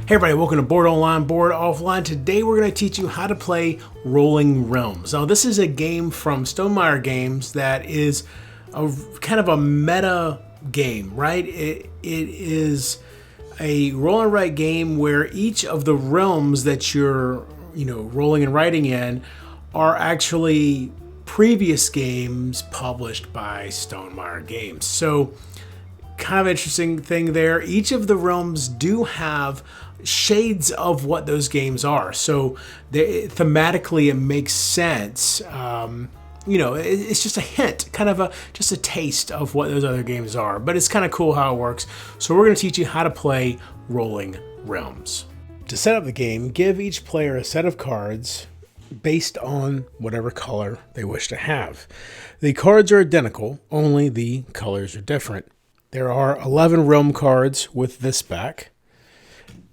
Hey everybody, welcome to Board Online, Board Offline. Today we're going to teach you how to play Rolling Realms. Now this is a game from Stonemaier Games that is a kind of a meta game, right? It is a roll and write game where each of the realms that you're, rolling and writing in are actually previous games published by Stonemaier Games. So kind of interesting thing there. Each of the realms do have shades of what those games are. So thematically it makes sense. It's just a hint, kind of just a taste of what those other games are. But it's kind of cool how it works. So we're going to teach you how to play Rolling Realms. To set up the game, give each player a set of cards based on whatever color they wish to have. The cards are identical, only the colors are different. There are 11 realm cards with this back.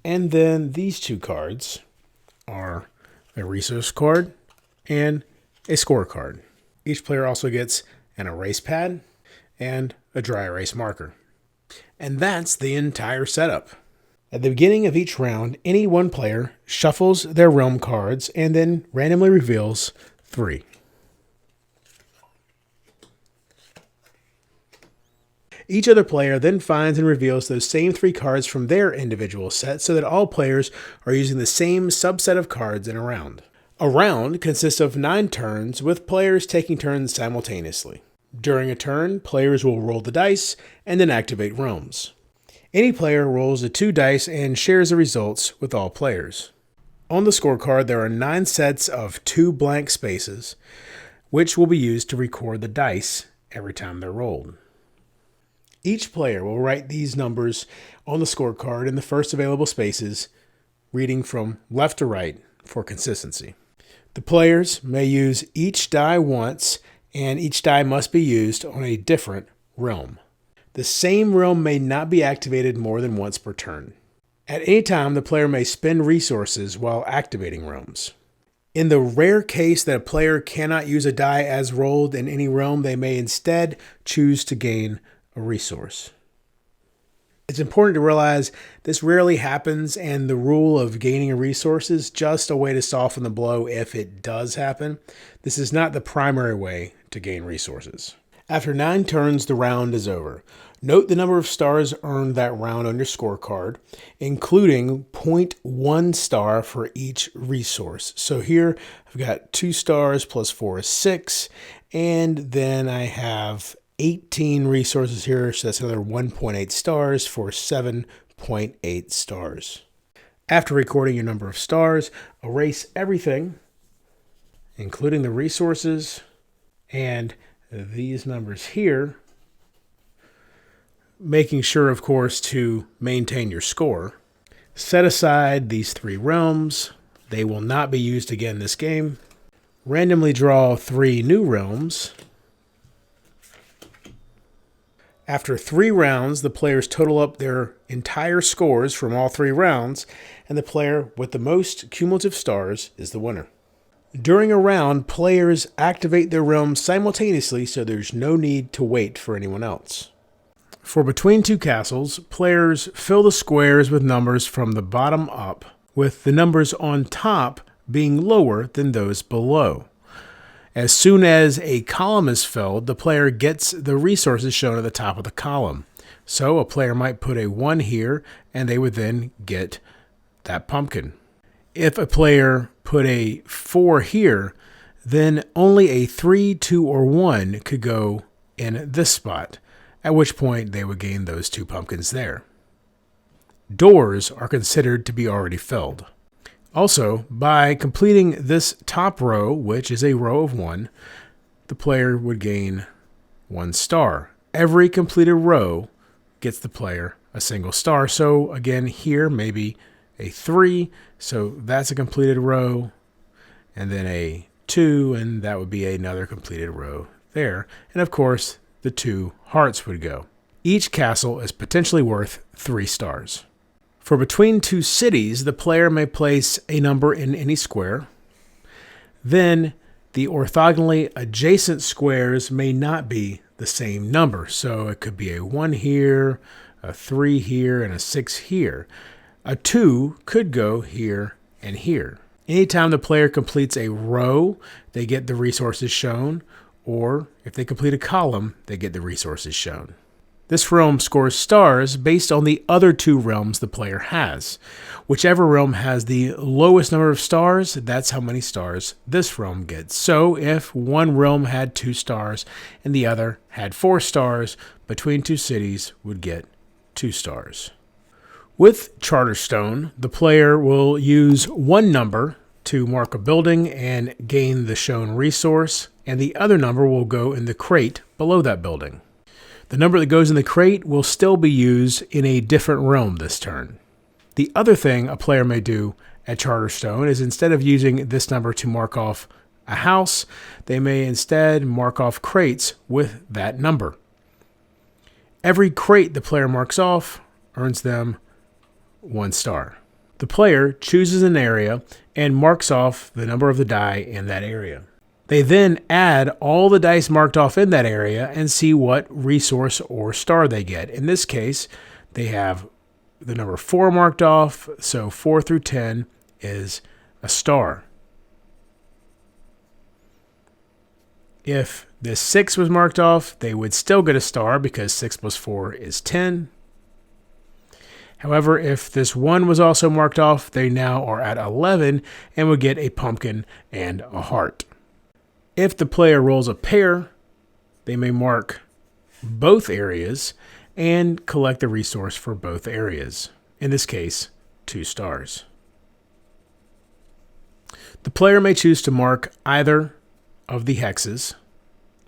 And then these two cards are a resource card and a score card. Each player also gets an erase pad and a dry erase marker. And that's the entire setup. At the beginning of each round, any one player shuffles their realm cards and then randomly reveals 3. Each other player then finds and reveals those same 3 cards from their individual set so that all players are using the same subset of cards in a round. A round consists of 9 turns with players taking turns simultaneously. During a turn, players will roll the dice and then activate realms. Any player rolls the 2 dice and shares the results with all players. On the scorecard, there are 9 sets of 2 blank spaces, which will be used to record the dice every time they're rolled. Each player will write these numbers on the scorecard in the first available spaces, reading from left to right for consistency. The players may use each die once, and each die must be used on a different realm. The same realm may not be activated more than once per turn. At any time, the player may spend resources while activating realms. In the rare case that a player cannot use a die as rolled in any realm, they may instead choose to gain a resource. It's important to realize this rarely happens, and the rule of gaining a resource is just a way to soften the blow if it does happen. This is not the primary way to gain resources. After 9 turns, the round is over. Note the number of stars earned that round on your scorecard, including 0.1 star for each resource. So here I've got 2 stars plus 4 is 6, and then I have 18 resources here, so that's another 1.8 stars for 7.8 stars. After recording your number of stars, erase everything, including the resources and these numbers here, making sure, of course, to maintain your score. Set aside these 3 realms. They will not be used again this game. Randomly draw 3 new realms. After 3 rounds, the players total up their entire scores from all 3 rounds, and the player with the most cumulative stars is the winner. During a round, players activate their realms simultaneously, so there's no need to wait for anyone else. For between 2 castles, players fill the squares with numbers from the bottom up, with the numbers on top being lower than those below. As soon as a column is filled, the player gets the resources shown at the top of the column. So a player might put a 1 here, and they would then get that pumpkin. If a player put a 4 here, then only a 3, 2, or 1 could go in this spot, at which point they would gain those 2 pumpkins there. Doors are considered to be already filled. Also, by completing this top row, which is a row of 1, the player would gain 1 star. Every completed row gets the player a single star. So again, here maybe a 3, so that's a completed row, and then a 2, and that would be another completed row there. And of course, the 2 hearts would go. Each castle is potentially worth 3 stars. For between 2 cities, the player may place a number in any square. Then the orthogonally adjacent squares may not be the same number. So it could be a 1 here, a 3 here, and a 6 here. A 2 could go here and here. Anytime the player completes a row, they get the resources shown, or if they complete a column, they get the resources shown. This realm scores stars based on the other 2 realms the player has. Whichever realm has the lowest number of stars, that's how many stars this realm gets. So if one realm had 2 stars and the other had 4 stars, between 2 cities would get 2 stars. With Charterstone, the player will use one number to mark a building and gain the shown resource, and the other number will go in the crate below that building. The number that goes in the crate will still be used in a different realm this turn. The other thing a player may do at Charterstone is instead of using this number to mark off a house, they may instead mark off crates with that number. Every crate the player marks off earns them 1 star. The player chooses an area and marks off the number of the die in that area. They then add all the dice marked off in that area and see what resource or star they get. In this case, they have the number 4 marked off, so 4 through 10 is a star. If this 6 was marked off, they would still get a star because 6 plus 4 is 10. However, if this 1 was also marked off, they now are at 11 and would get a pumpkin and a heart. If the player rolls a pair, they may mark both areas and collect the resource for both areas. In this case, 2 stars. The player may choose to mark either of the hexes.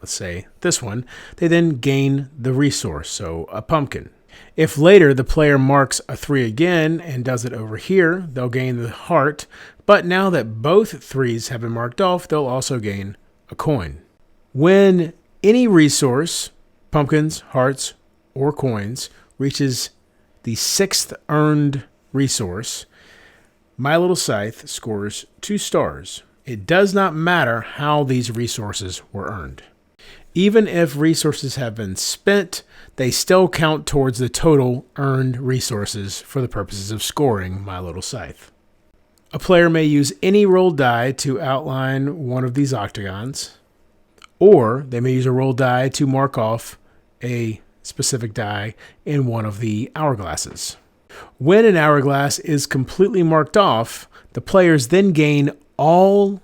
Let's say this one. They then gain the resource, so a pumpkin. If later the player marks a 3 again and does it over here, they'll gain the heart, but now that both 3s have been marked off, they'll also gain a coin. When any resource, pumpkins, hearts, or coins, reaches the 6th earned resource, My Little Scythe scores 2 stars. It does not matter how these resources were earned. Even if resources have been spent, they still count towards the total earned resources for the purposes of scoring My Little Scythe. A player may use any rolled die to outline one of these octagons, or they may use a rolled die to mark off a specific die in one of the hourglasses. When an hourglass is completely marked off, the players then gain all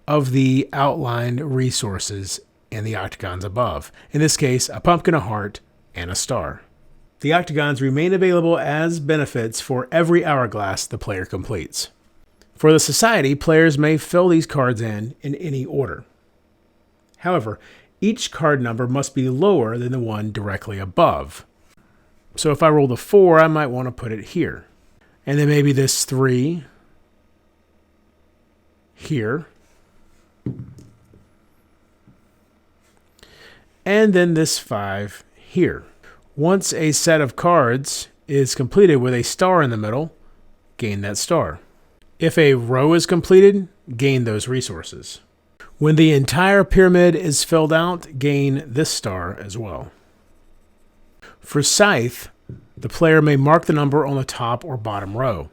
of the outlined resources in the octagons above. In this case, a pumpkin, a heart, and a star. The octagons remain available as benefits for every hourglass the player completes. For the society, players may fill these cards in any order. However, each card number must be lower than the one directly above. So if I rolled a 4, I might want to put it here. And then maybe this 3 here. And then this 5 here. Once a set of cards is completed with a star in the middle, gain that star. If a row is completed, gain those resources. When the entire pyramid is filled out, gain this star as well. For Scythe, the player may mark the number on the top or bottom row.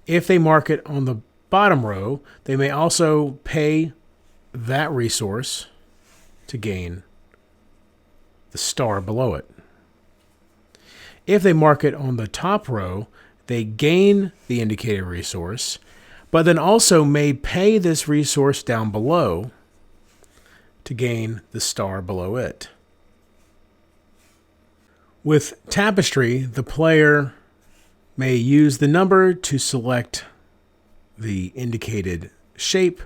If they mark it on the bottom row, they may also pay that resource to gain the star below it. If they mark it on the top row, they gain the indicated resource, but then also may pay this resource down below to gain the star below it. With Tapestry, the player may use the number to select the indicated shape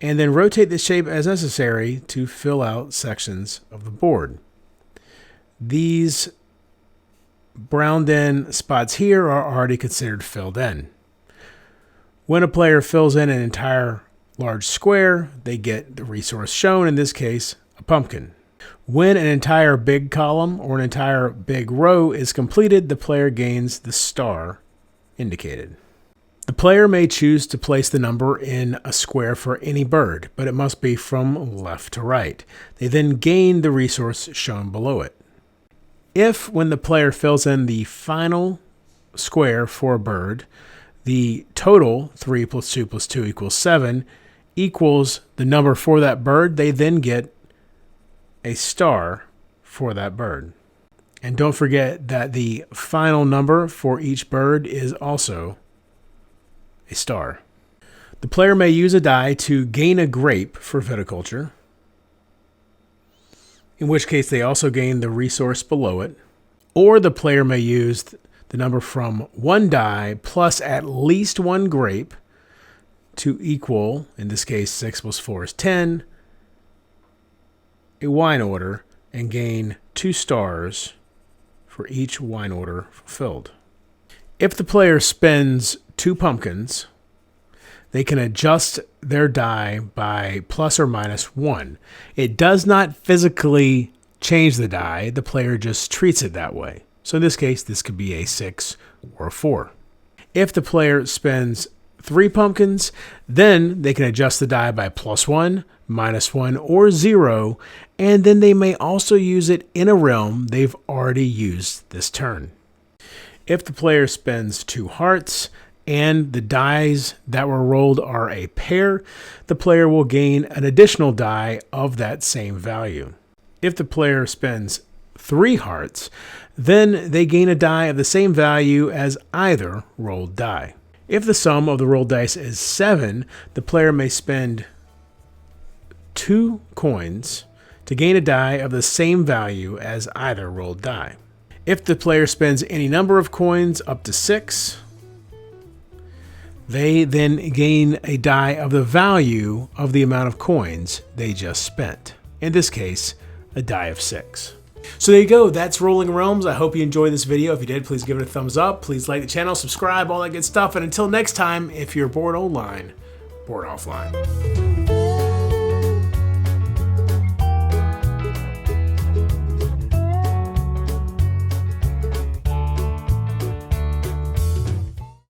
and then rotate the shape as necessary to fill out sections of the board. These browned in spots here are already considered filled in. When a player fills in an entire large square, they get the resource shown, in this case, a pumpkin. When an entire big column or an entire big row is completed, the player gains the star indicated. The player may choose to place the number in a square for any bird, but it must be from left to right. They then gain the resource shown below it. If, when the player fills in the final square for a bird, the total 3 plus 2 plus 2 equals 7 equals the number for that bird. They then get a star for that bird. And don't forget that the final number for each bird is also a star. The player may use a die to gain a grape for viticulture, in which case they also gain the resource below it. Or the player may use the number from one die plus at least one grape to equal, in this case 6 plus 4 is 10, a wine order, and gain 2 stars for each wine order fulfilled. If the player spends 2 pumpkins, they can adjust their die by plus or minus 1. It does not physically change the die. The player just treats it that way. So in this case, this could be a 6 or a 4. If the player spends 3 pumpkins, then they can adjust the die by plus 1, minus 1, or 0, and then they may also use it in a realm they've already used this turn. If the player spends 2 hearts, and the dies that were rolled are a pair, the player will gain an additional die of that same value. If the player spends 3 hearts, then they gain a die of the same value as either rolled die. If the sum of the rolled dice is 7, the player may spend 2 coins to gain a die of the same value as either rolled die. If the player spends any number of coins up to 6, they then gain a die of the value of the amount of coins they just spent. In this case, a die of 6. So there you go, that's Rolling Realms. I hope you enjoyed this video. If you did, please give it a thumbs up. Please like the channel, subscribe, all that good stuff. And until next time, if you're bored online, board offline.